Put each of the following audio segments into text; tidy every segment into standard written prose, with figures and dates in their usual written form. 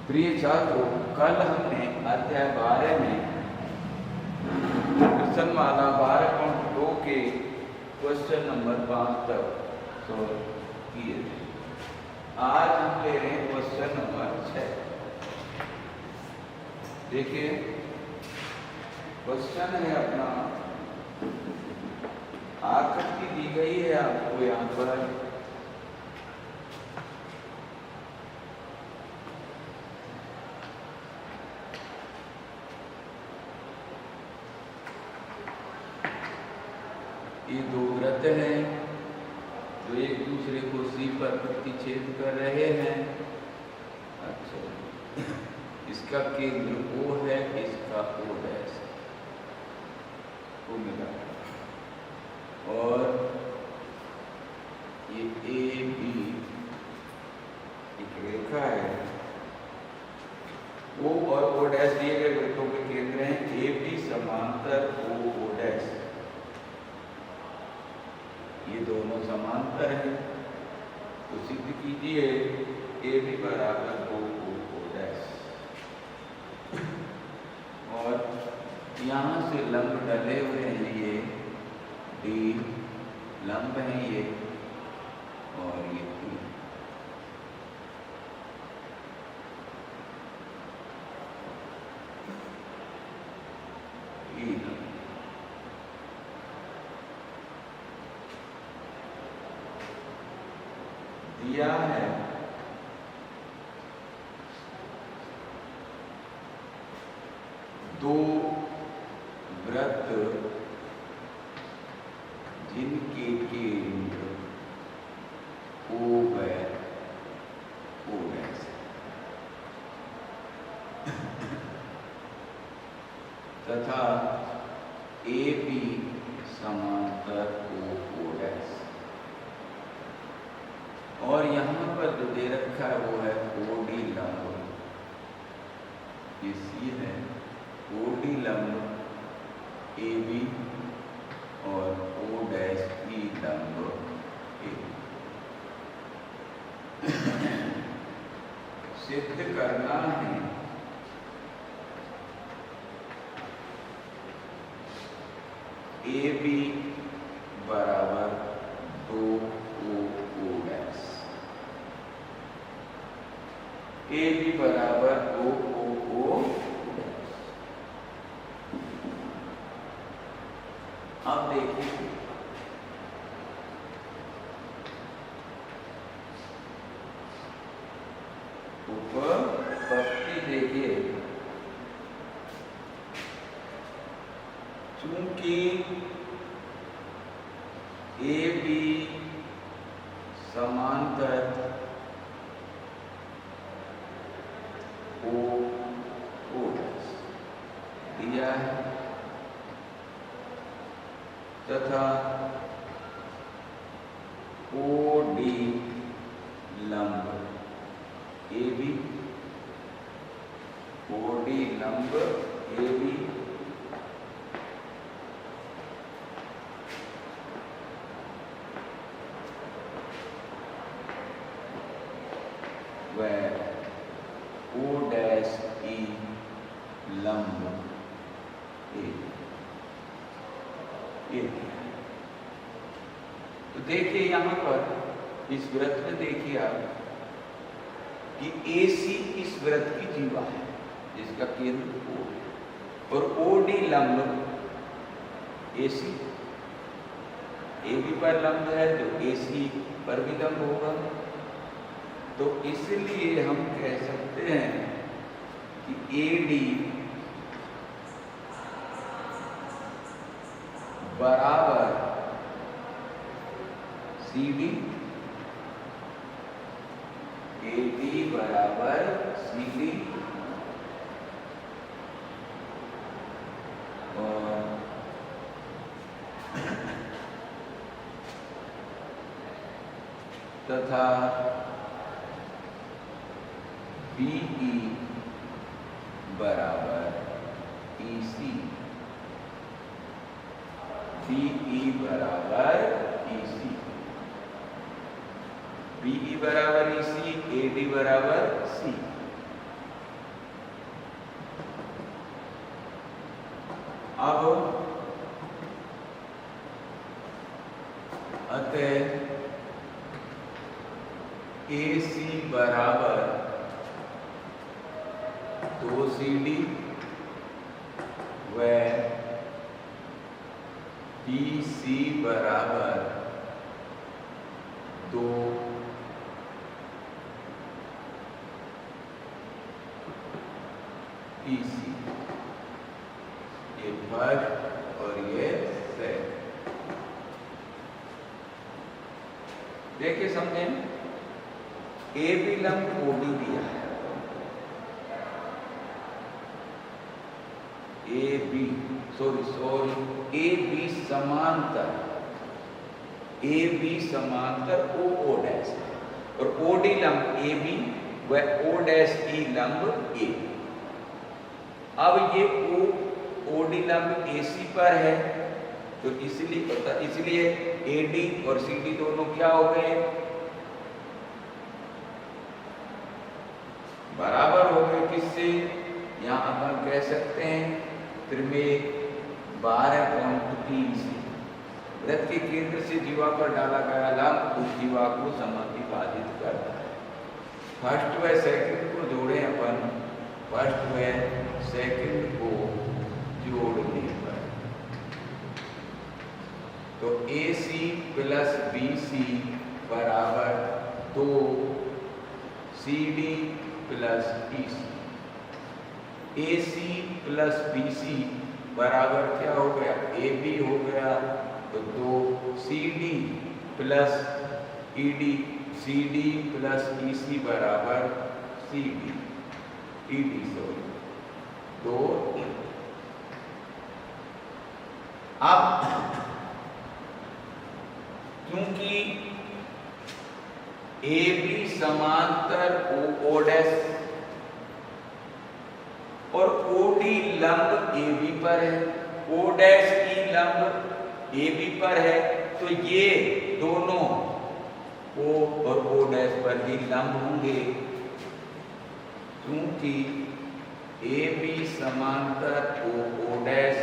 प्रिय छात्रों, कल हमने अध्याय 12 में प्रश्नमाला 12.2 के क्वेश्चन नंबर 5 तक सॉल्व किए थे। आज हम ले रहे हैं क्वेश्चन नंबर 6। देखिए, क्वेश्चन है अपना, आकृति दी गई है आपको यहाँ पर। ये दो वृत्त हैं जो एक दूसरे को सी पर प्रतिच्छेद कर रहे हैं। अच्छा, इसका केंद्र O है, इसका O डैश को मिला, और ये ए बी एक रेखा है। O और O डैश दिए गए वृत्तों के केंद्र हैं। ए बी समांतर O डैश, ये दोनों समांतर हैं, तो सिद्ध कीजिए ए बी बराबर O डैश। और यहाँ से लंब डले हुए हैं, ये डी लंब है ये, और ये E। दिया है दो वृत्त जिनके केंद्र O है, O डैश, तथा ए बी समांतर O डैश। और यहाँ पर जो दे रखा है वो है OD लंब, ये सी है, OD लंब AB और O डैश E लंब A। सिद्ध करना है AB बराबर 2O डैश, ए बी बराबर O डैश। अब देखिए, ऊपर पट्टी देखिए, चूंकि ए बी समांतर O डैश दिया है, तथा OD लंब AB, OD लंब AB व O डैश E लंब A। तो देखिए यहाँ पर इस वृत्त में देखिए आप कि AC इस वृत्त की जीवा है जिसका केंद्र O है, और OD लंब AC, AB पर लंब है तो AC पर भी लंब होगा। तो इसलिए हम कह सकते हैं कि AD बराबर CD, AD बराबर CD, और तथा BE बराबर EC, BE बराबर EC, BE बराबर EC, AD बराबर C। AC बराबर 2 CD व BC बराबर 2 PC। ये फर्स्ट और ये सेकंड। देखिए समझें, ए बी लंब OD दिया है, ए बी समांतर, ए बी समांतर ओ डैश है और OD लंब ए बी व ओ डैश ई लंब ए। अब ये OD लंब AC पर है तो इसलिए AD और CD दोनों क्या हो गए, बराबर हो गए। किससे? यहाँ अपन कह सकते हैं त्रिमेय 12.3 से। वृत्त के केंद्र से जीवा पर डाला गया लंब उस जीवा को समाधिबाधित करता है। फर्स्ट व सेकंड को जोड़े अपन, फर्स्ट व सेकंड को जोड़ने पर तो AC प्लस BC बराबर 2 CD plus EC। AC plus BC बराबर क्या हो गया, AB हो गया तो 2 CD plus ED, CD plus EC बराबर ED 2। अब क्योंकि AB समांतर O डैश और OD लंब AB पर है, O डैश की लंब AB पर है, तो ये दोनों O और O डैश पर ही लंब होंगे। क्योंकि AB समांतर O डैश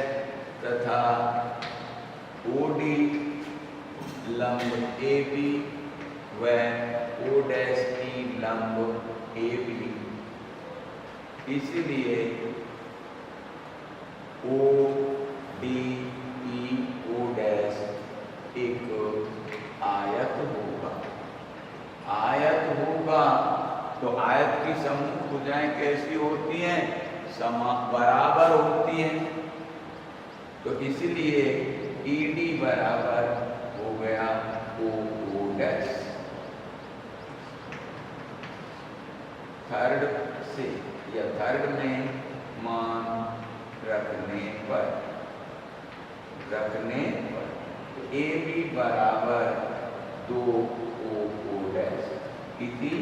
तथा OD लंब AB व O डैश की लंब AB, इसलिए ODE O डैश एक आयत होगा। आयत होगा तो आयत की सम्मुख भुजाएं कैसी होती हैं, बराबर होती हैं। तो इसलिए ED बराबर हो गया O डैश। थर्ड से या थर्ड में मान रखने पर तो AB बराबर 2 O डैश इति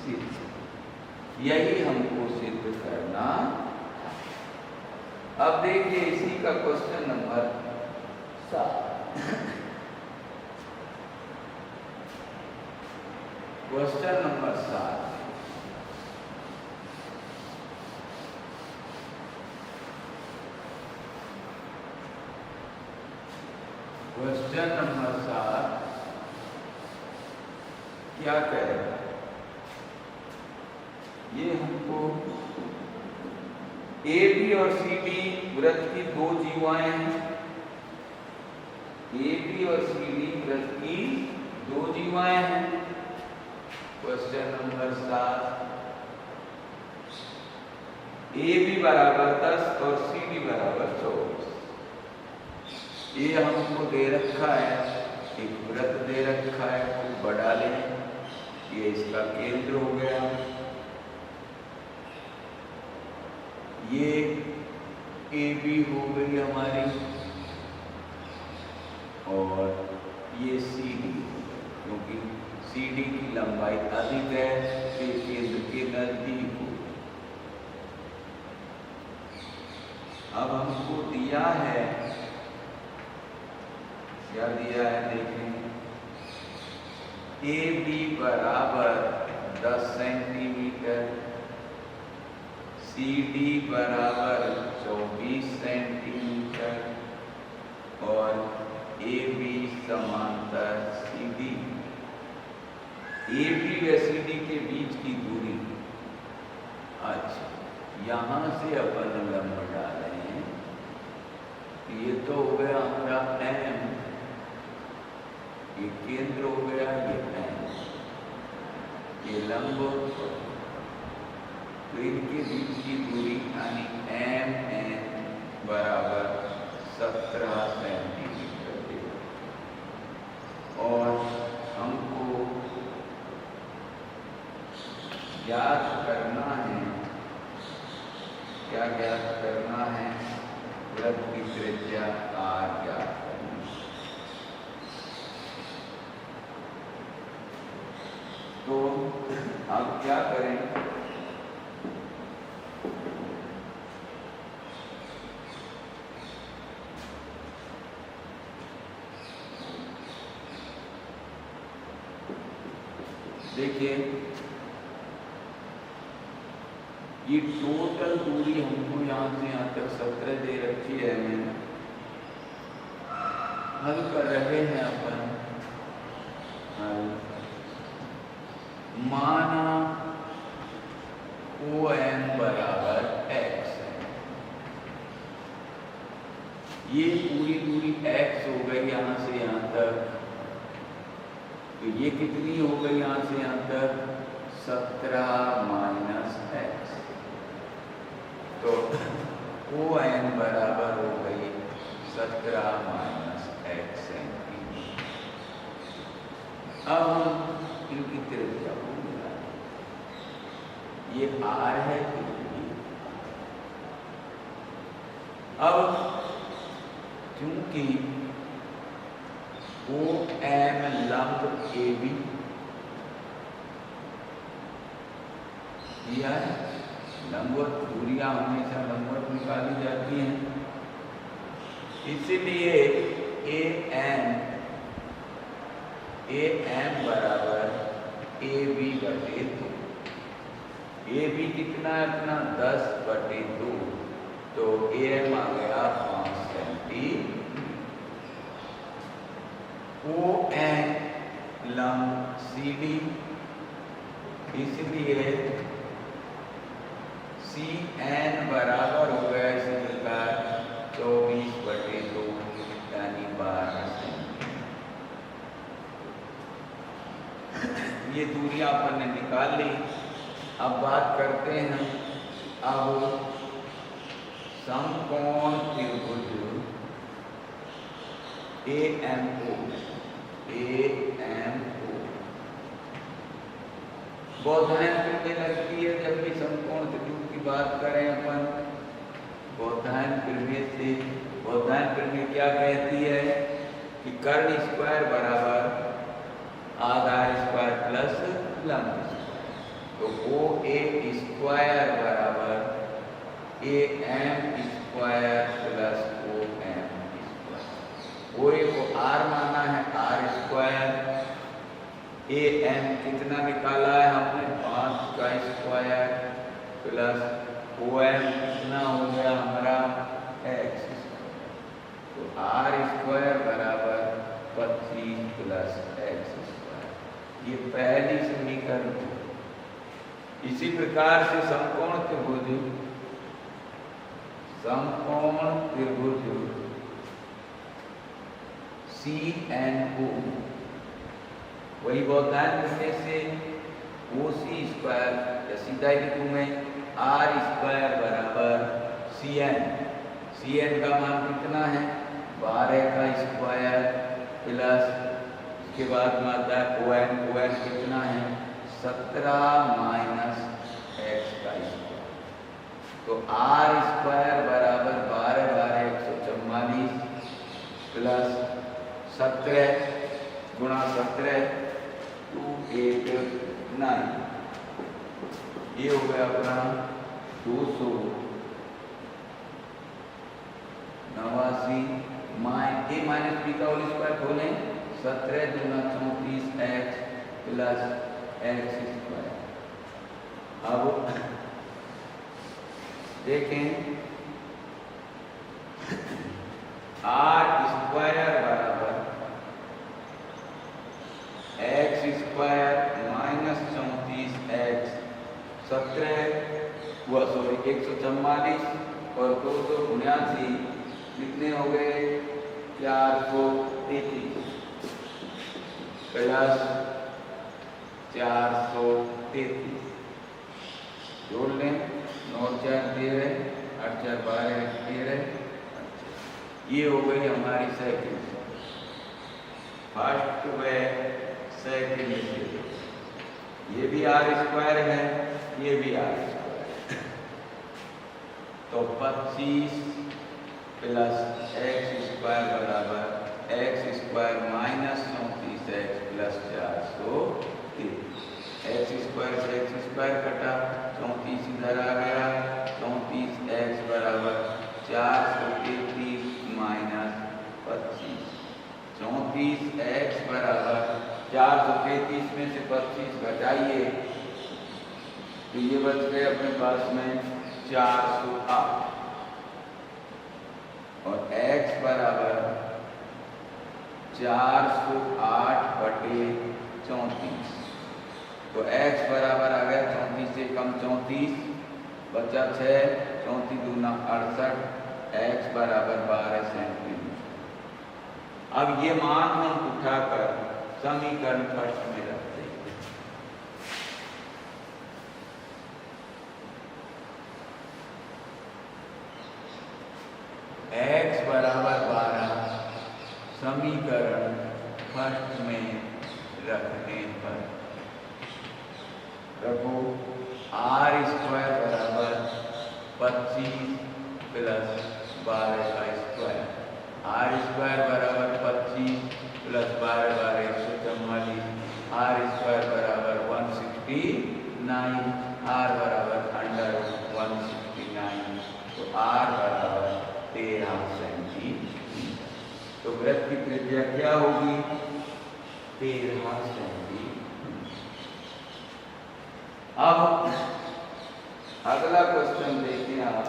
सिद्ध। यही हमको सिद्ध करना। अब देखिए इसी का question number 7। Question number 7, question number 7 क्या करेगा, ये हमको AB और CD वृत्त की दो जीवाएं हैं। AB और CD वृत्त की दो जीवाएं हैं। क्वेश्चन नंबर 7, AB बराबर 10 और CD बराबर 24। ये हमको दे रखा है, एक वृत्त दे रखा है, खूब बड़ा लें, ये इसका केंद्र हो गया। ये AB हो गई हमारी और ये CD, क्योंकि CD की लंबाई अधिक है तो केंद्र के नजदीक हो। अब हमको दिया है, क्या दिया है देखें, AB बराबर 10 सेंटीमीटर, CD बराबर 24 सेंटीमीटर और AB समांतर CD, AB व CD के बीच की दूरी, अच्छा यहां से अपन लंब डालें, ये तो हो गया हमारा M, ये केंद्र हो गया, ये M, ये लंब, तो इनके बीच की दूरी यानी MN बराबर 17 सेंटीमीटर देगा। और हमको ज्ञात करना है, क्या ज्ञात करना है? वृत्त की त्रिज्या R ज्ञात करनी है। तो अब क्या करें? देखिए ये टोटल दूरी हमको यहाँ से यहाँ तक 17 दे रखी है, मैंने हल कर रहे हैं अपन। माना OM बराबर x है, ये पूरी दूरी x हो गई यहाँ से यहाँ तक, तो ये कितनी हो गई यहाँ से यहाँ तक? 17 माइनस x, तो ON बराबर हो गई 17 माइनस x सेंटीमीटर। अब हम इनकी त्रिज्या को मिलाएं, ये R है, अब चूंकि OM लंब AB दिया है, लंबवत दूरियां हमेशा लंबवत निकाली जाती हैं, इसलिए AM बराबर AB बटे 2। AB कितना है अपना? 10 बटे 2, तो AM आ गया 5 सेंटीमीटर। ON लंब CD, इसलिए CN बराबर हो गया इसी प्रकार 24 बटे 2 यानी 12 सेंटीमीटर। ये दूरियां अपन ने निकाल ली। अब बात करते हैं अब समकोण त्रिभुज AMO। बौद्धायन प्रमेय लगती है जब भी समकोण त्रिभुज की बात करें अपन, बौद्धायन प्रमेय से। बौद्धायन प्रमेय क्या कहती है कि कर्ण स्क्वायर बराबर आधार स्क्वायर प्लस लंब स्क्वायर, तो OA स्क्वायर बराबर AM square plus OM square. OA को R माना है, R स्क्वायर, AM कितना निकाला है हमने? 5 का स्क्वायर प्लस OM कितना हो गया हमारा? X स्क्वायर, तो R स्क्वायर बराबर 25 प्लस X स्क्वायर। ये पहली समीकरण। इसी प्रकार से समकोण त्रिभुज CNO, वही बौद्धायन प्रमेय से OC स्क्वायर, या सीधा लिखूं मैं R स्क्वायर बराबर CN का मान कितना है? 12 का स्क्वायर प्लस उसके बाद में आता है ON कितना है? 17 माइनस x का स्क्वायर, तो R स्क्वायर बराबर 12 12 144 प्लस 17 गुणा 17 289, ये हो गया अपना 289 माइनस बी का होल स्क्वायर खोलें, 17 दूना 34 x प्लस x स्क्वायर। अब देखें R स्क्वायर बराबर x स्क्वायर हुआ, सॉरी 144 और 279 कितने हो गए 433 प्लस 433 जोड़ लें 9 4 13 8 4 12 13। ये हो गई हमारी सेकंड फर्स्ट व सेकंड से। ये भी आर स्क्वायर है, ये भी आर स्क्वायर। तो 25 प्लस एक्स स्क्वायर बराबर X square minus 34x plus 433। X square से एक्स स्क्वायर कटा, 34 इधर आ गया, 34x बराबर 433 माइनस 25। 34x बराबर 433 में से 25 घटाइए तो ये बच गए अपने पास में 408 और x बराबर 408/34। तो x बराबर आ गया 34 से कम 34 बचा 6, 34 दूना 68, x बराबर 12 सेंटीमीटर। अब ये मान हम उठाकर समीकरण फर्स्ट में रखते हैं। x बराबर 12 समीकरण फर्स्ट में रखने पर रखो आर स्क्वायर बराबर 25 प्लस 12 का स्क्वायर। आर स्क्वायर बराबर 25 प्लस 12 12 144। आर स्क्वायर बराबर 169। आर बराबर अंडर 169। तो आर बराबर 13 सेंटीमीटर। तो वृत्त की त्रिज्या क्या होगी 13 सेंटीमीटर। अब अगला क्वेश्चन देखिए आप।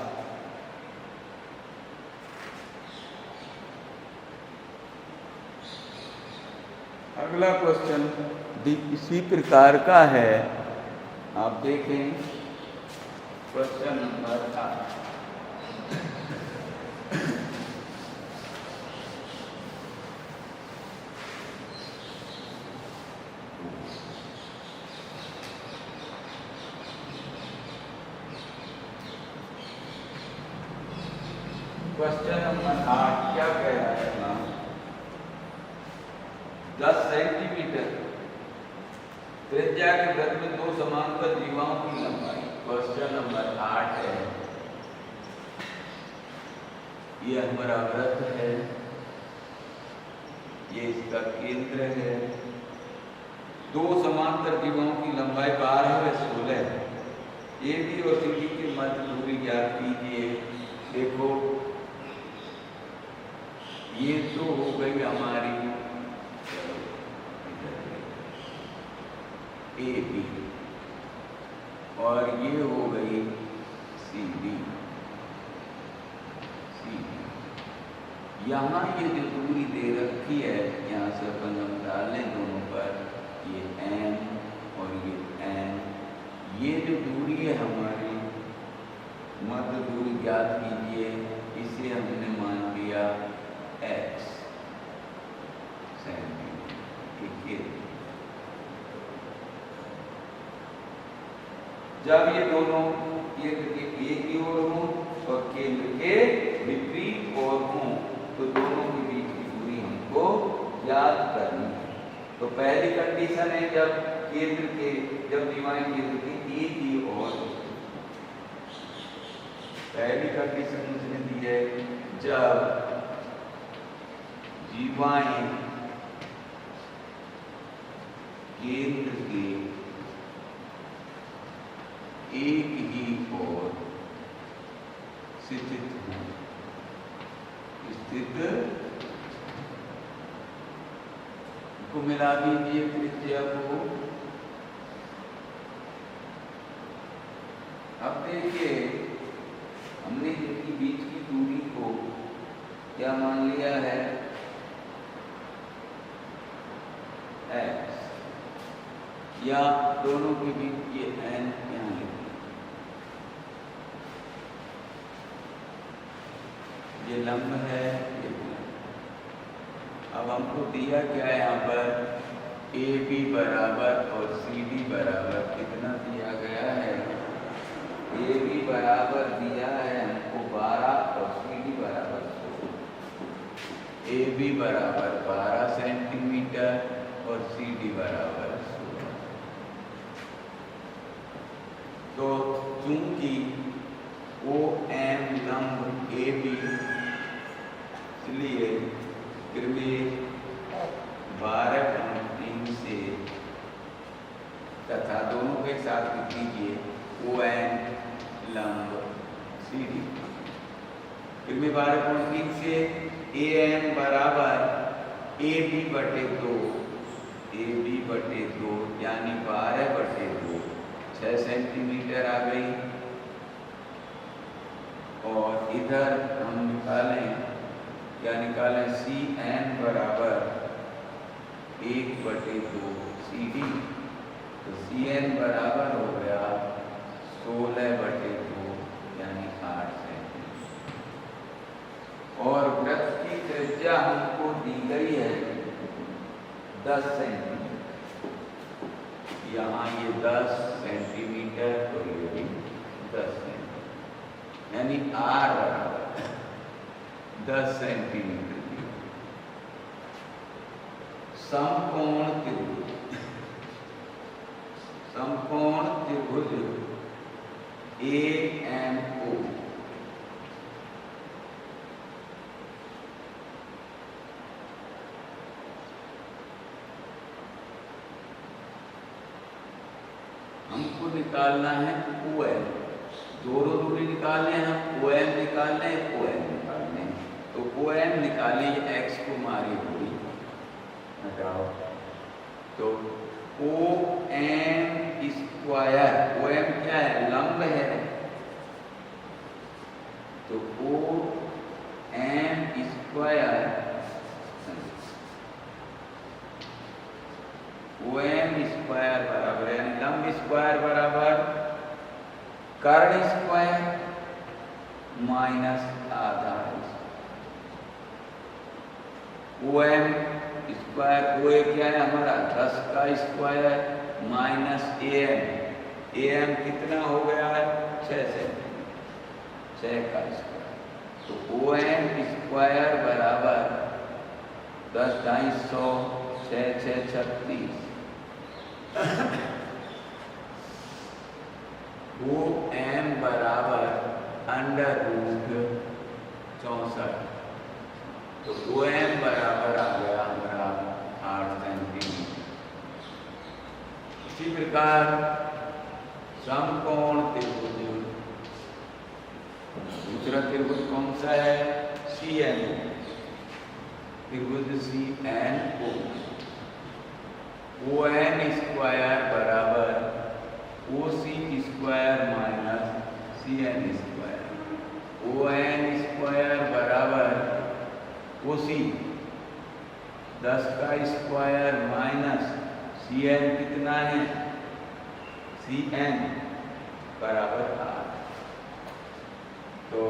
अगला क्वेश्चन इसी प्रकार का है, आप देखें क्वेश्चन नंबर 8। क्वेश्चन नंबर 8 क्या कह रहा है ना 10 सेंटीमीटर त्रिज्या के वृत्त में दो समांतर जीवाओं की लंबाई। क्वेश्चन नंबर 8 है, ये हमारा वृत्त है, ये इसका केंद्र है। दो समांतर जीवाओं की लंबाई 12 व 16 है। ए बी और सी डी की मध्य दूरी ज्ञात कीजिए। देखो ये तो हो गई हमारी ए बी और ये हो गई सी डी। यहाँ ये जो दूरी दे रखी है, यहाँ से अपन हम डालें दोनों पर, ये एन और ये एन। ये जो दूरी है हमारी मध्य दूरी ज्ञात कीजिए। इसे हमने मान लिया x सेंटीमीटर। ठीक है, जब ये दोनों केंद्र के एक की ओर हों और केंद्र के विपरीत ओर हों तो दोनों के बीच की दूरी हमको याद करनी है। तो पहली कंडीशन है जब जीवाएं केंद्र की एक ही ओर। पहली कंडीशन उसने दी है जब जीवाएं केंद्र के एक ही ओर स्थित को मिला दीजिए त्रिज्या को। अब देखिए हमने इनकी बीच की दूरी को क्या मान लिया है x, या दोनों के बीच ये n यहाँ लिखिए। ये लंब है, ये लंब। अब हमको दिया क्या है यहाँ पर, ए बी बराबर और सी डी बराबर कितना दिया गया है, ए बी बराबर दिया है हमको 12 और सी डी बराबर 16। ए बी बराबर 12 सेंटीमीटर और सी डी बराबर 16। तो चूंकि ओ एम लंब ए बी, इसलिए फिर भी 12.3 से तथा दोनों के साथ लिख लीजिए ओ एम लंब सी डी। फिर भी 12.3 से ए एम बराबर ए बी बटे 2, ए बी बटे 2 यानी 12/2, 6 सेंटीमीटर आ गई। और इधर हम निकालें, क्या निकालें, सी एन बराबर 1/2 सी डी। तो सी एन बराबर हो गया 16/2 यानी 8 सेंटीमीटर। और वृत्त की त्रिज्या हमको दी गई है 10 सेंटीमीटर। यहाँ ये 10 सेंटीमीटर, तो ये भी 10 सेंटीमीटर, यानी आर बराबर 10 सेंटीमीटर की। समकोण त्रिभुज, समकोण त्रिभुज ए एम ओ, हमको निकालना है ओ एम। दोनों दूरी निकालने हैं हम, ओ एम निकालने हैं, ओ एम निकालने हैं। तो ओ एम निकालिए, एक्स को मारी दूरी हटाओ, तो O M square, O M क्या है, लंब है, तो O M square, O M square बराबर यानी लंब स्क्वायर बराबर कर्ण स्क्वायर माइनस आधार। O M square, O A क्या है हमारा 10 का स्क्वायर माइनस ए एम कितना हो गया है 6 सेंटीमीटर, 6 का स्क्वायर। तो ओ एम स्क्वायर बराबर 10 250, 6 6 36। ओ एम बराबर √64। तो ओ एम बराबर आ गया हमारा 8 सेंटीमीटर। इसी प्रकार समकोण त्रिभुज, दूसरा त्रिभुज कौन सा है, सी एन ओ, त्रिभुज C N O N square बराबर O C square minus C N square. O N square बराबर ओ सी 10 का स्क्वायर माइनस सी एन कितना है, सी एन बराबर 8। तो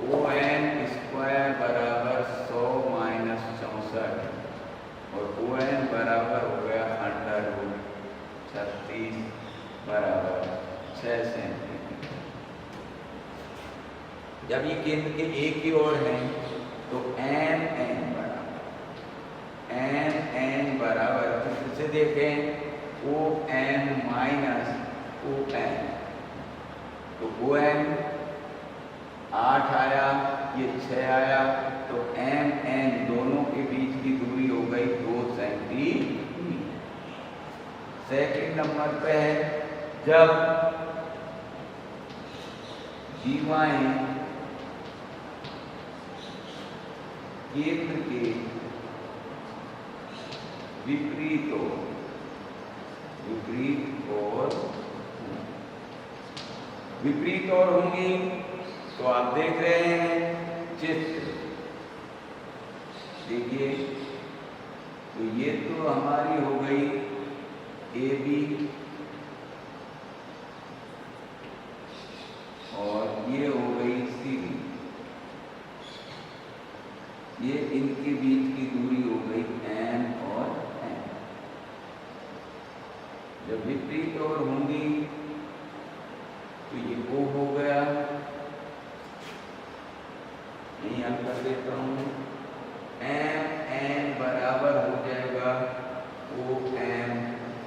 ओ एन स्क्वायर बराबर 100 माइनस 64 और ओ एन बराबर हो गया √36 बराबर 6 सेंटीमीटर। जब ये केंद्र के एक की ओर है तो एन बराबर फिर से देखें O N minus O N, तो ओ एन 8 आया, ये 6 आया, तो एम एन दोनों के बीच की दूरी हो गई 2 सेंटीमीटर। सेकंड नंबर पे है जब जीवाएं केंद्र के विपरीत और होंगी। तो आप देख रहे हैं चित्र, देखिए, तो ये तो हमारी हो गई ए बी और ये हो गई सी डी। ये इनके बीच की दूरी हो गई m और n। जब विपरीत और होंगी तो ये O हो गया, यही हल कर देता हूँ। m n बराबर हो जाएगा OM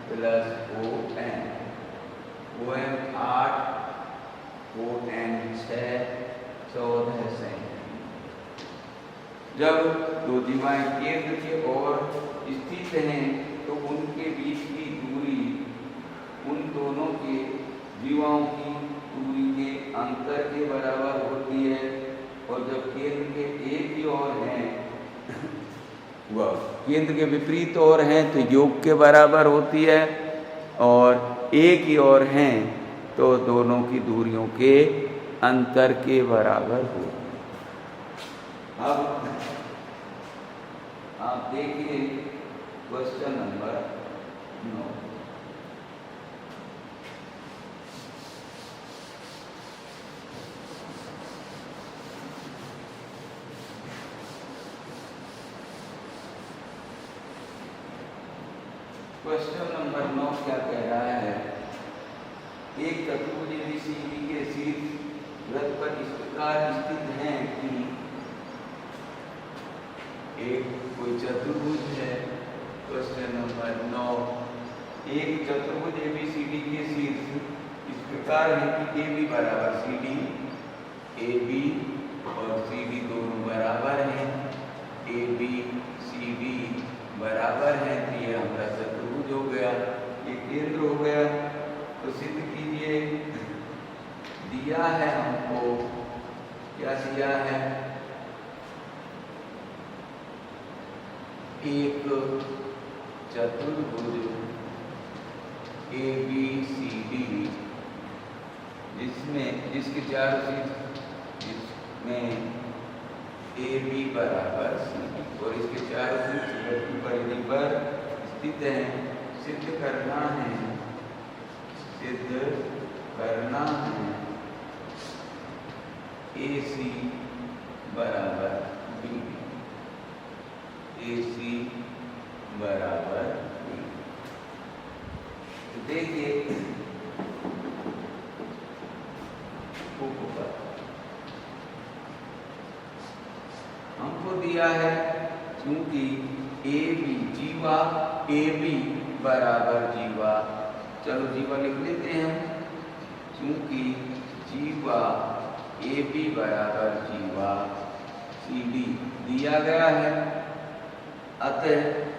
plus ON। OM 8, ON 6, 14 centimetre. जब दो जीवाएं केंद्र के ओर स्थित हैं तो उनके बीच की दूरी उन दोनों के जीवाओं की दूरी के अंतर के बराबर होती है, और जब केंद्र के एक ही ओर हैं वह केंद्र के विपरीत ओर हैं तो योग के बराबर होती है, और एक ही ओर हैं तो दोनों की दूरियों के अंतर के बराबर होती है। अब आप देखिए क्वेश्चन नंबर 9। क्वेश्चन नंबर 9 क्या कह रहा है? एक चतुर्भुज ABCD के शीर्ष वृत्त पर इस प्रकार स्थित हैं कि एक कोई चतुर्भुज है। क्वेश्चन नंबर 9, एक चतुर्भुज ABCD के शीर्ष इस प्रकार है कि AB बराबर CD, AB और CD दोनों बराबर हैं, AB CD बराबर है, तो ये हमारा चतुर्भुज हो गया, ये केंद्र हो गया। तो सिद्ध कीजिए। दिया है हमको, क्या दिया है? एक चतुर्भुज ABCD जिसके चारों जिसमें AB बराबर CD और इसके चारों शीर्ष की परिधि पर स्थित है। सिद्ध करना है AC बराबर BD, AC बराबर BD। तो देखिए हमको दिया है क्योंकि AB जीवा, AB बराबर जीवा, चलो जीवा लिख लेते हैं। क्योंकि जीवा AB बराबर जीवा CD दिया गया है, अतः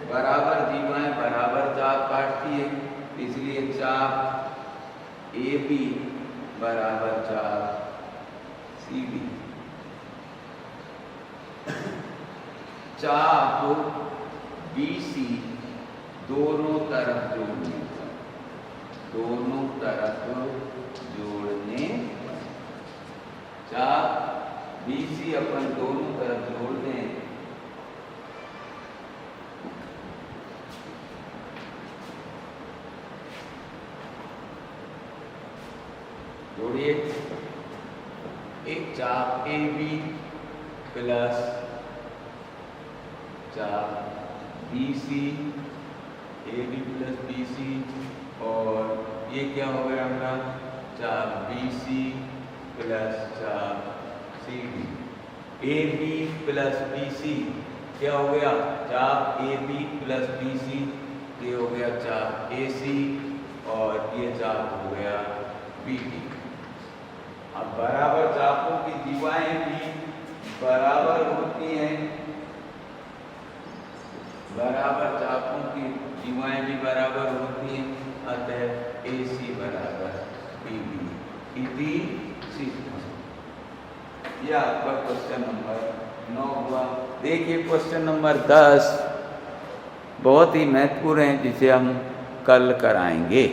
बराबर जीवाएं बराबर चाप काटती है, इसलिए चाप AB बराबर चाप CD। चाप BC दोनों तरफ जोड़ने चाप BC अपन दोनों तरफ जोड़ दें जोड़िए। एक चाप AB प्लस चाप BC, AB प्लस BC, और ये क्या हो गया हमारा? चाप BC प्लस चाप CD। AB प्लस BC क्या हो गया? चाप AB प्लस BC, ये हो गया चाप AC, और ये चाप हो गया BD। अब बराबर चापों की जीवाएं भी बराबर होती हैं, बराबर चापों की जीवाएं भी बराबर होती हैं, अतः AC बराबर BD इति सिद्धम। यह आपका क्वेश्चन नंबर 9 हुआ। देखिए क्वेश्चन नंबर 10 बहुत ही महत्वपूर्ण है, जिसे हम कल कराएंगे।